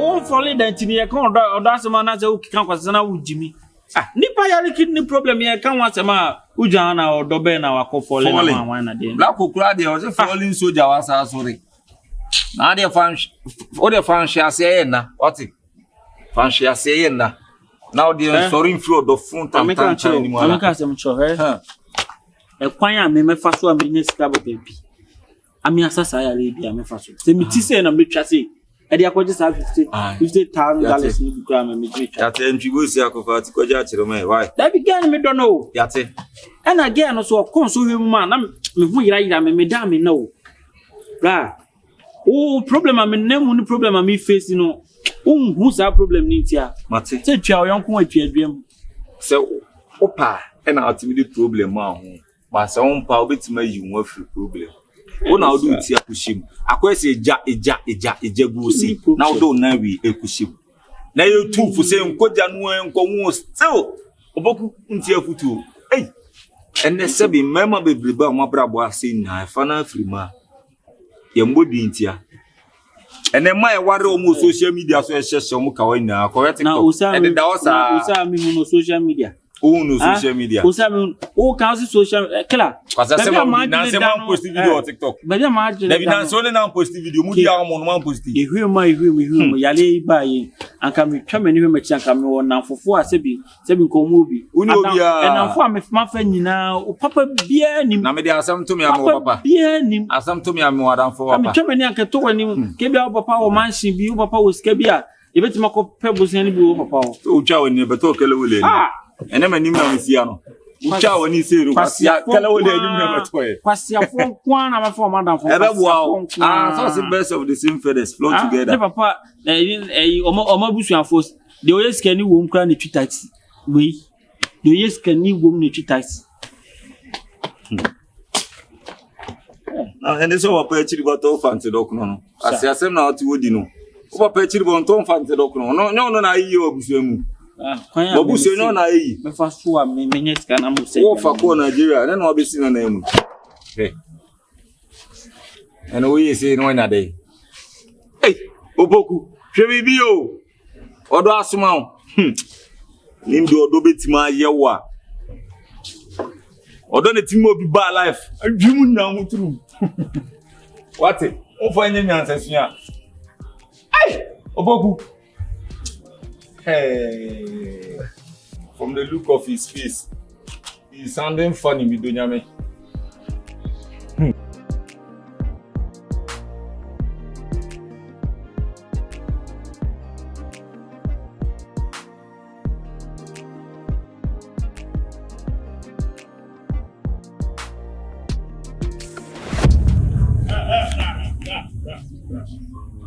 Oh, folly that in your corner, or that's a man as a can was an Jimmy. Nipa yari kidney problem here can once a man, Ujana or Dobena or Cofolin. Black Ukradi was a falling soldier was sorry. Now they found what the fancy say na what it fancy say na. Now the sorry through the front and anymore. I'm sure. A choir may fast one minute scab baby. I mean, as I lady, I'm a fast. Say me to say and I'm chassis. And I could just have $50,000 in the gram and me. That entry was Yakova to why? That began me don't know. Yate. And again, also, of course, man, I'm me damn me no. Blah. Oh, problem, I'm no problem I me face, you know. Who's our problem needs here? Mate, say, Chow, young point to your dream. So, Opa, and I'll tell you the problem, but some power bit to make you more free problem. Oh, now do it here, push him. I question a go see. Now don't know we a push him. Now you two for saying, Kojan, go still. Opoku until futu. Hey, and the seven memorable my brother saying, I found a free ma. Your moody in here. And then my water almost social media so some kawaii correct now. And then that was social media. Oh, no social media. Oh, council social killer. Because I said, I'm posting video on TikTok. But imagine, only now posting video. Moody on one posting. You hear my room, Yale buying, and can be coming here, much and come on now for 4 seven movie. And I'm for my friend now, Papa Beer. Now, maybe I some to me, Papa Beer. I some to me, I'm more than for I'm coming here. Can talk him. Give your papa or man, she be papa was Cabia. If it's my pebbles and blue papa. Oh, Joe, never talk. And I'm a new Messiano. Ucha when he said, that's the best of the same feathers flow together. Papa, Omabusu force. The always can you won't cry the tree taxi. We, the yes can you won't the tree taxi. And it's all patchy about all fancy dog. No, I say, I'm not would you know. Over patchy about Tom fancy dog. No, I you. Babu say no na yi. Me fa so a me nyet kana mo say. Wo fa ko Nigeria, na no be sin na emu. Hey. And we say no na dey. Hey, Opoku, hwe bibi o. Odo asoma o. Nim do odo betima ye wo a. Odo ne timo bi ba life. Adwum na mo tru. What? O fa nya nyansasua. Hey, Opoku. Hey, from the look of his face, he's sounding funny, Midonyame.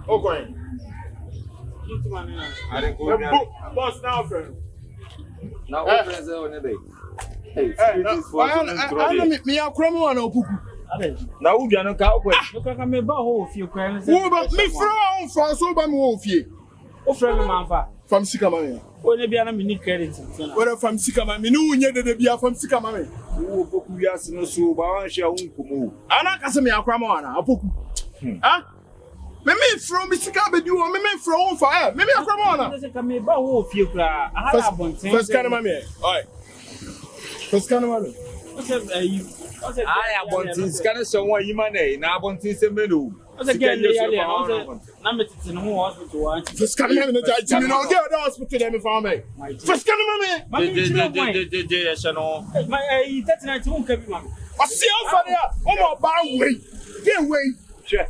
Okay. Boss now, friend. Now, what friends are on the day? Hey, me are crumbling on Opoku. Now, we are not cowboy. Look at me about who if you cry. Who about me from so by me of you? Oh, friend, Mamma. From Sikamania. Oh, they be a mini credit. Whether from Sikama, me know yet they be from Sikamani. Who Opoku has no so by shall move. And I can say me a cramona, Opoku. Ah? Me from Misika do me from fire. Me a cramona. Doesn't come about who if you cry. First kind of mammy. All right. First kind of mammy. I want to scan someone you money. Now I want to say menu. Again, number in the hospital. First kind of mammy. You know, get the hospital them for me. First kind of mammy. My 39 won't come, mammy. I see how funny. Oh, my way. Get away. Sure.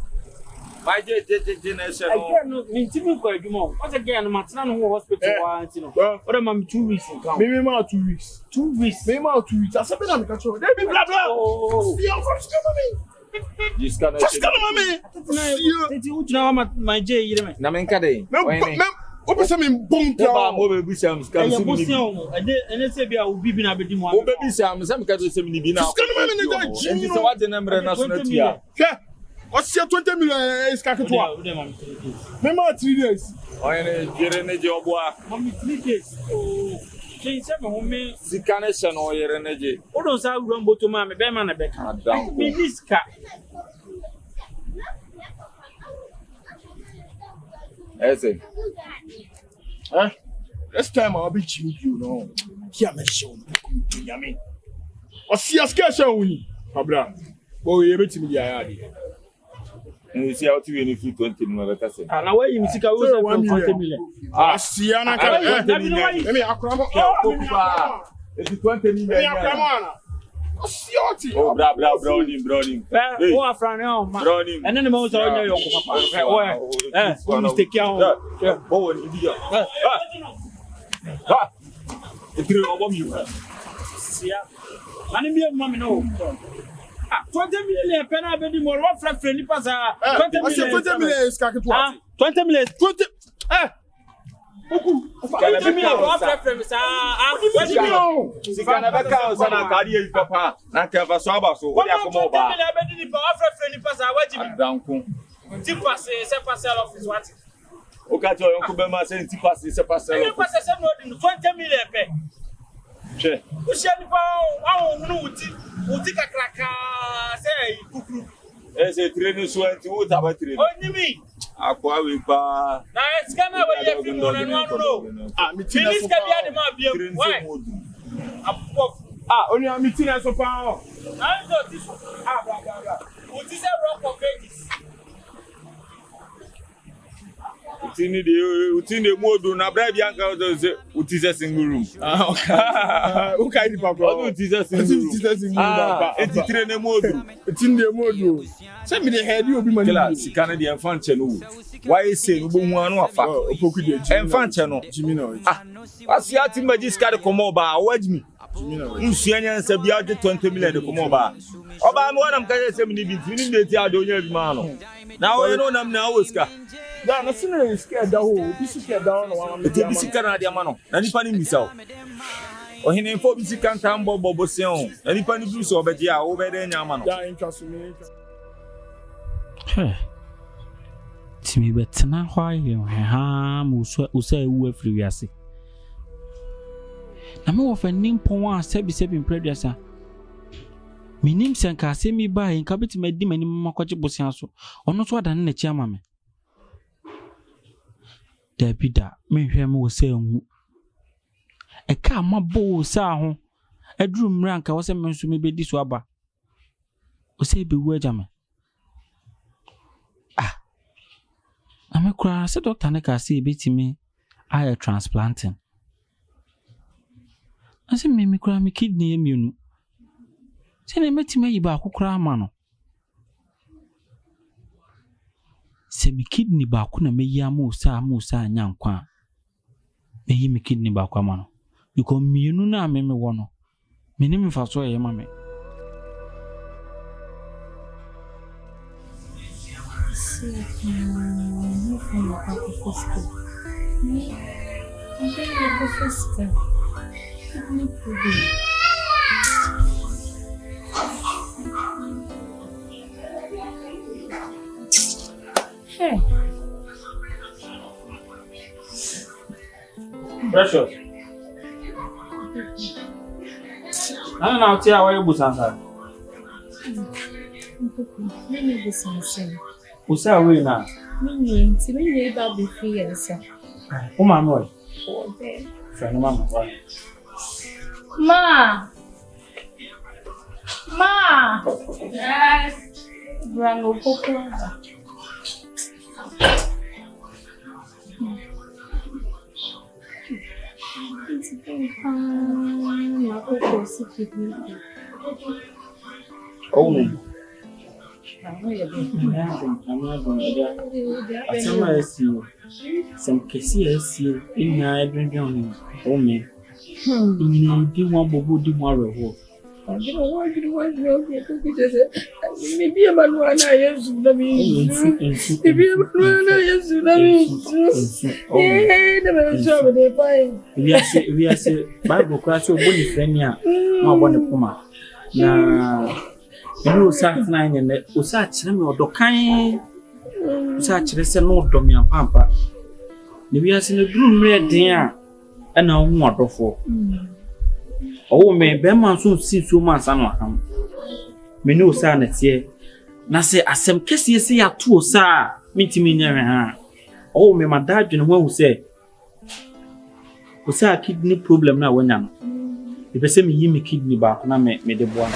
My generation. I can't mean to me quite more. What's again, Matana hospital? What am I 2 weeks? Maybe about 2 weeks. 2 weeks. Maybe about 2 weeks. I said, I'm control. They be blah blah. Oh, first come on me. This kind of first come on me. Did you know my J? You know, Namenkade. Open some in boom. Baby Sam. And let's say I will be a bit more. Baby Sam, some kind of semi dinner. So what the number of nationality? What's your 20 million is Kakatwa? Remember 3 days. I get in a job. Mommy 3 days. Oh, change some home. Sikanation or your energy. All those are rumble to Mamma Beman and Becca. Don't be this cat. Ese. This time I'll be cheap, you know. Here me show you, yummy. O see a scarce uni, Abra. Boy, you bet me the idea. And you see how to win 20 million. And away you see ka 20 million. Ah, see ana ka. Let me akramo. It's 20 million. Let me akramo. Oh, browning. Hey, oh, Afrani, oh, browning. And then the most on your papa. Oh, take care. Oh, idiot. It's really you. See ya. And me, mommy, no. 20 million, penna, baby, more. What friendly pass? 20 million is cacket. 20 million. 20. 20 million. What friendly? Si kana beka sana kari papa na keva so aba so wo ya ko mo ba danku ti passe c'est passer à l'office what o ka ti o yon ko be ma se ti passe c'est passer l'office passe c'est no 20 million pe che o se ni pa wa hunu uti kakraka say kukuru se train so anti wo ta ba train o ni mi akwa we pa na it's gonna we ye fi mo no mi ti na so pa ma biem why only a meeting as a power. I know this. Blah. What is a rock of ages? Utini the modu na bribe yanka utise single room. Okay. Who kind of papa? Utise single room. Eti train the modu. Utin the modu. Send me the head you be man. Sikana the enfant channel. Why say no bo hu anu afa? Opoku'S. Enfant channel. Jimino. Asiati magis card komo ba wajmi. Nsuanya nsa bia de 20 million de komo ba. Oba me wanam ka say me ni binti ni de ti adonya bi ma no. Na wo no nam na wo ska. Da na sinu scared da ho. Bi scared da no wa. Eti bi sika na de ma no. Na nipa ni misa o. Ohine info bi sika ntam bobo se o. Na nipa ni bi so obeje a wo be de nya ma no. Da interest me. Timi betena hwa ye ha muso usa ewu afiri wiase. Na me wo fa nimpon a sebi impreduasa. Minim senka asemi ba nka betima di mani makwaje bosia so. Ono so adane na chi ama me. Debida me hwe me wo se enwu. E ka mabo sa ho. Eduru mra nka wo se me nso me bedi so aba. O se be wu aja me. Amekura se doctor ne ka se betimi eye transplanting. Ase me kura me kidney emienu. Se na metime yi ba akukura ama no. Se me kidney ba ku na meyi amusa anya nkwa. Meyi me kidney ba ku ama no. Because mienu na me wo no. Me ni me fa so ye ma me. Hey. Precious. Now tell why you busansa. Mimi busansa. Usa we na. Mimi ba be free answer. O ma no. Okay. Friend mama. Ma. Yes. Brand Opoku'S. Oh me. Some cases in my bedroom. Oh me. Di one bobo di one reho. I don't know why maybe a man one I am to me. Maybe a man I am to me. Never show the fine. We are say Bible class or bonny friend ya. No one puma. Na you sat 9 and usach na me odokan. Usach rese no do me pampa. Ne we are say no drum red den a na hu adofo. Oh me be man so si 2 months anu akam. Me no sa na tie. Na say asem kese ya to sa mitimi nya ha. Oh, me my dad, you know what we say. We say a kidney problem now when I'm. If I say me kidney back, now me the boy.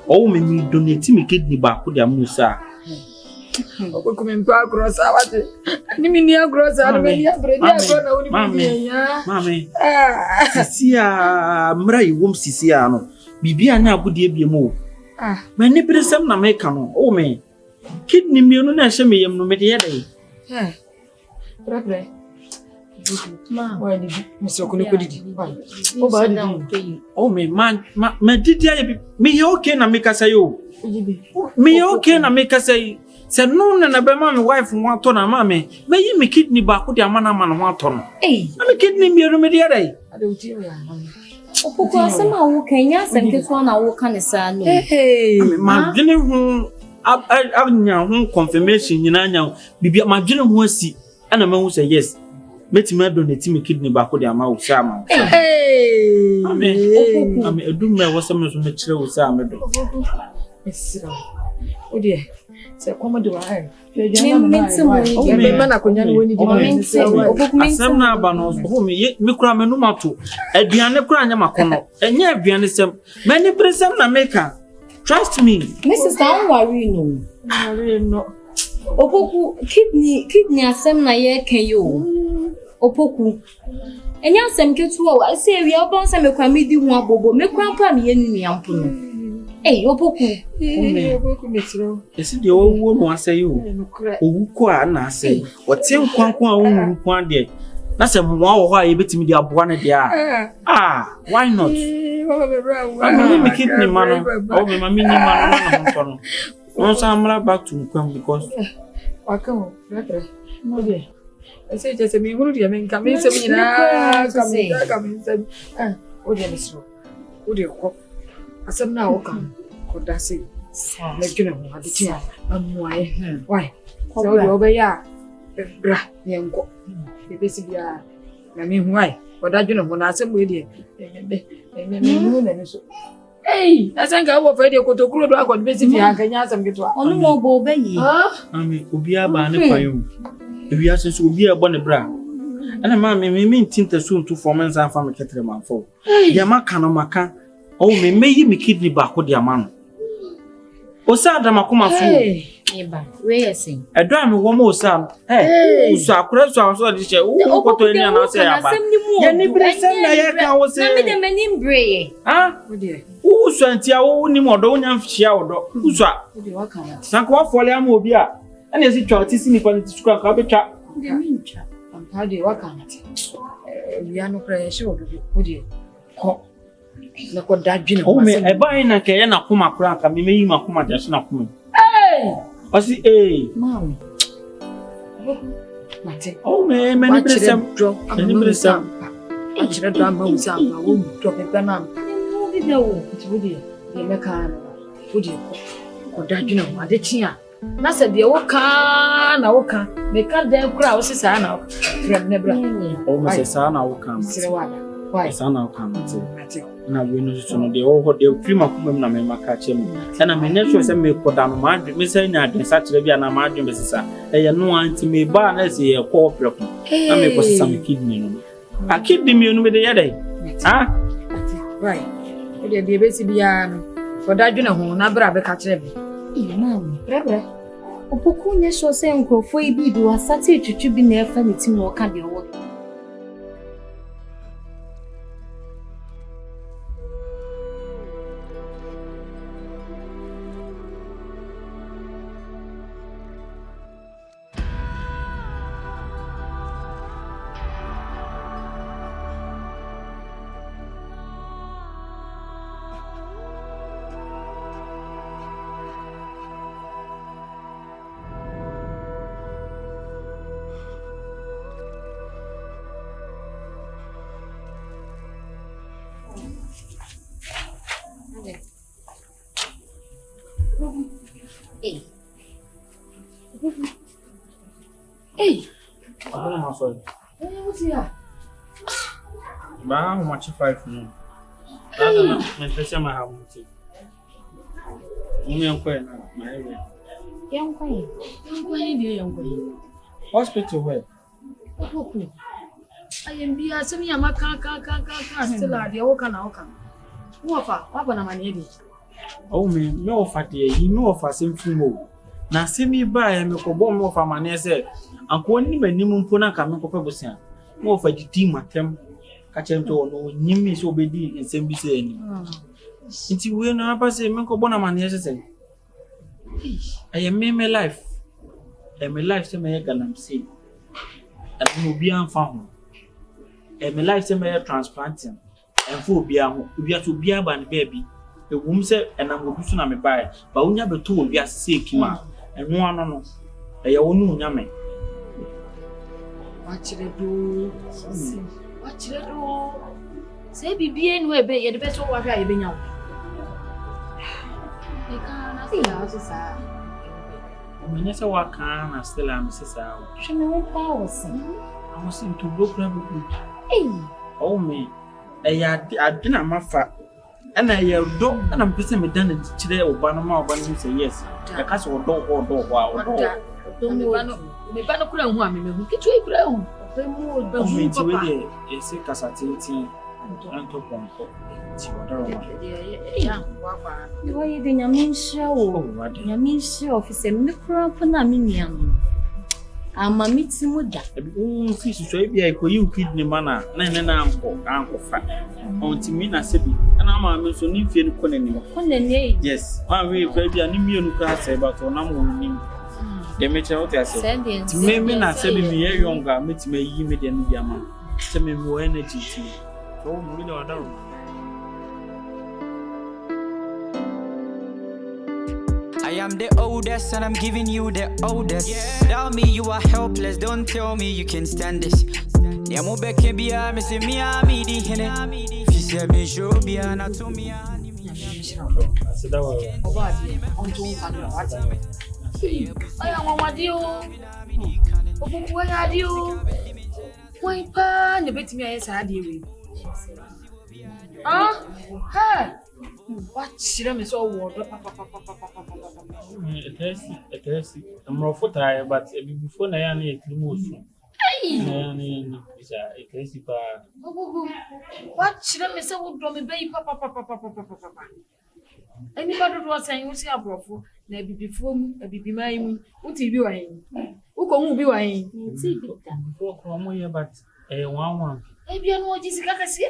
Oh, me donate me kidney back with the Musa. Opoku me mpa cross awate. Ani me nia cross adu me nia bredi agro na woni me ya. Mami. Sisia mra yiwom sisia no. Bibia na abudie biemu. Me ni bresem na me ka no. Oh me. Kidney mienu na hye me yem no me de yedai. Brabra. Ma, why did Mr. Okuniko didi? Oh, bad. Oh me man, me didi aye me okay na make say yo. Me okay na make say no na be ma me wife ho to na ma me yi me kidney ba ko de amana ma no ho to no. Me kidney mienu me de yedai. Adeuti o ya. Opoku asema wo kanya asem keto na wo ka ne sa no. Ma dwene ho anya ho confirmation nyina anya bibia ma dwene ho asi ana ma hu say yes. Metima donate me kidney ba ko de ama wo sa ma. Amen. Amen edum me wo sem so me kire wo sa me do. Esira. Odi se komodo wa ai. Me mana konya no woni di Opoku asem na aba no so me kura me numato aduane kura anya makono enye aduane sem many presem na meka trust me Mrs. Don't worry no. Opoku kidney asem na ye kan yo. Opoku enya asem ketu o ase wi obon se me kwa me di hu abobo me kwa pa me yenu nyampo no. Opoku metro. esi de owo no ase yo owu ko a na ase wote nkwankwa a owu kwa de na se mo wo ho a ye betimi di aboa ne de why not me kidney man o me mami ni man na ho no no samra back to nkwan because Wakao, brother. No de. Ese je se mi huru dia men ka me se mi na ka me se. O de mesro. O de ko. Asem na wo kan. Ko da se. Me gina mo ade tia. Amuaye. Why? So de obe ya. Bra, yenko. E be si bia. Na me hu ai. Ko da gina mo na asem we de. Me hu na ni so. Asanka wo fa de ko to kuro do akon be si fi akanya asem gitwa. Onu mo bo be yi. Ami obi aba ne kwayo. Ewi asenso obi e bo ne bra. Ana ma me tinta so ntu form nsa fa me ketere manfo. Ya maka no maka. O me meyi me kidney ba ko de amano. O sa da makoma so. Eba, we yasin. Edo ami wo mo sa. Uso akura so de che. O ko to ni na se ya ba. Ya ni bre sem na ya kan wo se. Na me de manim bre. O de. Uso antia wo ni mo do nya mfia wo do. Uso a. O de waka na. Sanko wa fole am obi a. Ana esi twa tisi ni pa ni tsuka ka betwa. De mincha. Ampa de waka na. Wi anu kra ye show bi. O de. Ko. Na ko dadwina. O me e ba ina ke ye na kuma kra ka me yi makuma de so na kuma. Osi Mami. Mate. O me many presem. Many presem. Achira do ama usa ama wo do be na. Mo bi be wo. Tibudi. Ye meka na. Odi ko dadwina wo ade tia. Na se de wo ka na wo ka. Me ka den kura wo sisa na. Frem ne bra. O me se sa na wo kan. Sire wala. Why? Sa na wo kan mate. Na we no so no de wo ho de prima kuma na me maka che me. Na me ne so se me ko da no ma adwe me se nya adwe sa kire bia na ma adwe me sisa. E no anti me ba na se ye ko preko. Na me ko sisa me kidney no. A kidney me no me de yedai. Right. O de be si bia no. For that you know na bra be ka kire bi. Mami. Bra. Opoku nya so se nkrofo e bi do asate twitwi bi na efa ne tim no ka de wo. What's here? Ba how much 5 no. That's me pese ma ha muti. Mumi enko na my area. Young queen. Hospital where? Opoku. I am be a semi amaka still at the Oka. Papa na manedi. Oh me, no fat ye, you know of a simple move. Na semi by me ko bom of a man say, Uncle ni me nimun puna kame ko pebusia. Mo fa di team atem ka chem to no nyimi so obedi nsem bi say ni. Nti we no apa say me ko bona man ye say. I am me life. My life say me ganam say. And no be an found. My life say me transplanting. And for be a to be a ban baby. The womb said, and I'm going to me buy, but we never told we are sick, ma, and no. I own yame. What should I do? Say, be anywhere, but you're the best of what I've been out. I can't see how to say. When you say what can I still am, Mrs. She no powers. I was in to look like Hey, oh, me. I didn't my fat. And I do, and I'm pissing me down and today or Banama or say yes. The castle or dog or Don't me ban of crown, woman, get to a crown. The more really a sick as a tinty and to one. you are even a mean show. You mean show officer, micro. I'm a meeting with that. Oh, fish, so be I could you kidney manner, nine uncle fat. On Timina Sibi, and I'm a so new field colony. Yes, my way, baby, and immune class about one name. They met out as to me, not selling me a younger, meet me immediately, Yama. Send me more energy to you. Oh, we know. I am the oldest and I'm giving you the oldest. Tell me you are helpless, don't tell me you can stand this. Yeah, mo beke bia me se mi ami di hene. Fi se me show bia na to mi ani mi. Asida wa. Obadi, on to what? I am one dio. Opoku ya dio. Why pa ne beti mi ayesa adi. Ah? Ha. What should I so water? It is. I'm more for tired, but before I am a motion. It is. What should I so would me baby papa? Anybody was saying, you see a brofo, maybe before a baby mine, what you be wine? Who can be wine? Before Cromwell, but a 1. Maybe I know Jessica see.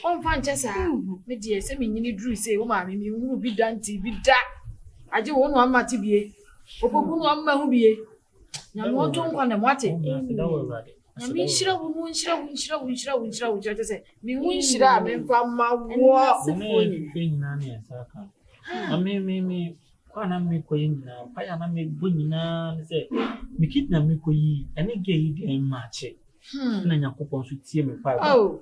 On Fanchasa, my dear, send me drew say, oh, mammy, you will be done to be that. I do want one matibie. Opoku one man be. You want to on the mate. I mean, she won't say, me should have been from my walk. I mean, Kwana me koyin na paya na me bunyina say me kidna me koyi ene ge di match na Yakobon so tie me pa oh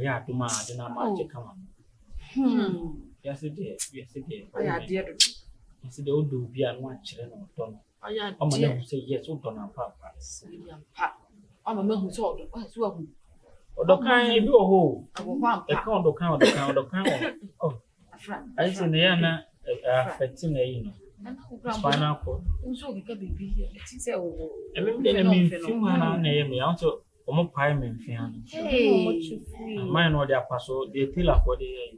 ya to ma de na match kama yes it aya de yes de odo bi an wa kire na odo no aya o ma na say yes odo na pa o ma hu so odo so ahu odo kan bi o ho e kan odo kan oh I say na na affecting you know spinal cord so we can be it say oh e me film na me also omo pai me fian mine no dey apaso dey tell for dey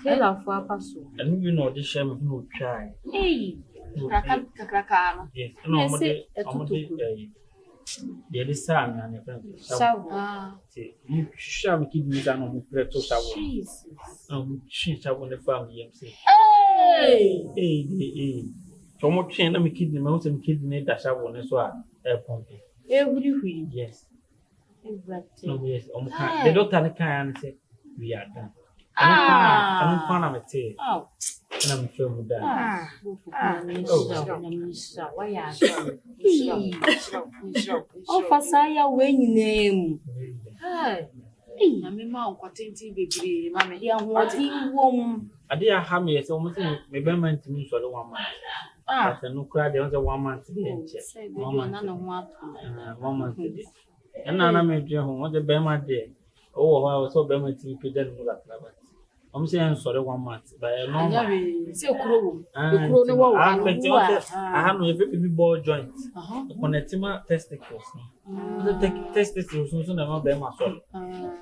tell for apaso and you know dey share me no try kaka no yes no omo dey dey sa me na friend see you share me kidney down on me preto sawo Jesus she sawo the family am say hey so much na me kidney me want me kidney dash sawo ne so a pump everywhere yes everything no yes the doctor can say we are done I don't want to say oh na me feel that why ya oh fasaya we nyinem na me ma nkotenti bebre ma me ya hodi wom ade ya ha me say o say me be man timi so le 1 month but no kra de on say 1 month dey enche 1 month na ho ato 1 month and na me dwe ho o de be ma de o wo so be ma timi pe de no la traba I'm saying sorry 1 month, but no. Say Kuro. Kuro no wa. I have no baby ball joint. On a tima testicles. The testicles no na be ma sorry.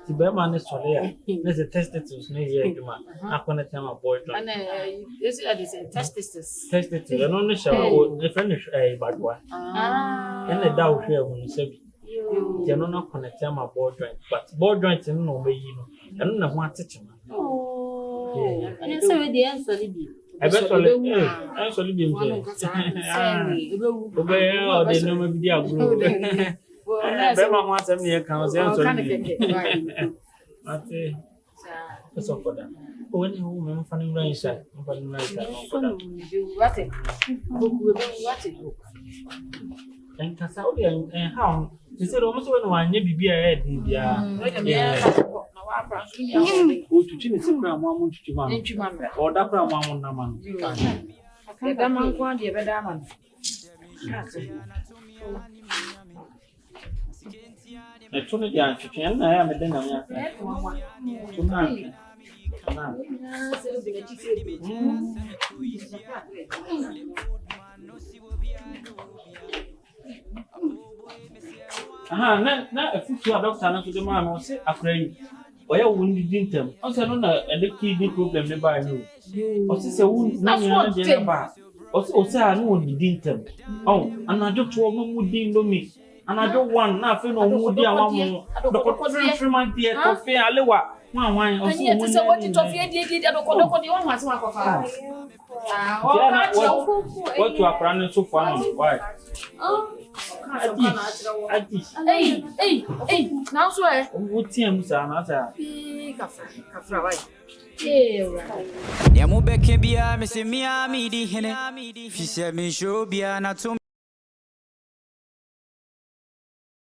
Ti be ma ne sorry. There's a testicles no here duma. Akon a tima ball joint. And is it testicles? Testicles. No no show the finish bad one. And the daw here when you say you no connect my ball joint, but ball joint no be you know. I don't know what to teach. And so the answer be. Eventually, be they know maybe they are good. Bema wants them near counts, that's all for them. When you remember funny rain side, what it? And Casaudi and how? She said almost when maybe be ahead. Oh, to Chile, one month to man, or that one man. The man found the other man. I told you, I am a dinner. Now a foot to a doctor to the man will say, afraid. Why are wounded in them? Also, no, a kidney problem never knew. Or say, that's what they are. Also, say, I know the dinkum. Oh, and I don't want would deal me. And I don't want nothing or would be a woman. The for my dear, for fair Alewa. Why, or so what it of your did, I don't know what you want to what you are planning so far. Why? Hey, now swear. What teams are not a Yamubeke bia, Miss Miami, the Hene. She said, me show bia, not to